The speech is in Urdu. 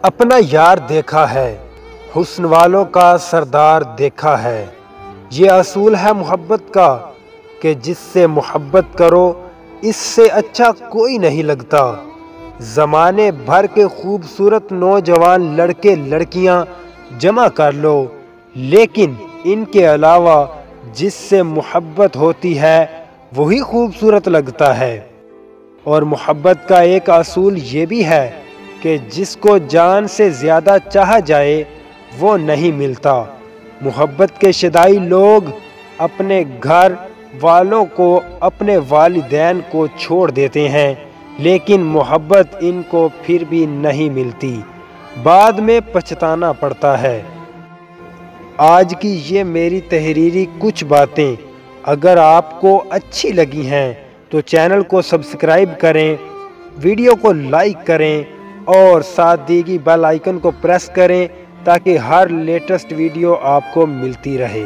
اپنا یار دیکھا ہے، حسن والوں کا سردار دیکھا ہے۔ یہ اصول ہے محبت کا کہ جس سے محبت کرو اس سے اچھا کوئی نہیں لگتا۔ زمانے بھر کے خوبصورت نوجوان لڑکے لڑکیاں جمع کر لو، لیکن ان کے علاوہ جس سے محبت ہوتی ہے وہی خوبصورت لگتا ہے۔ اور محبت کا ایک اصول یہ بھی ہے کہ جس کو جان سے زیادہ چاہا جائے وہ نہیں ملتا۔ محبت کے شدائی لوگ اپنے گھر والوں کو، اپنے والدین کو چھوڑ دیتے ہیں، لیکن محبت ان کو پھر بھی نہیں ملتی، بعد میں پچھتانا پڑتا ہے۔ آج کی یہ میری تحریری کچھ باتیں اگر آپ کو اچھی لگی ہیں تو چینل کو سبسکرائب کریں، ویڈیو کو لائک کریں اور ساتھ دیگی بیل آئیکن کو پریس کریں تاکہ ہر لیٹسٹ ویڈیو آپ کو ملتی رہے۔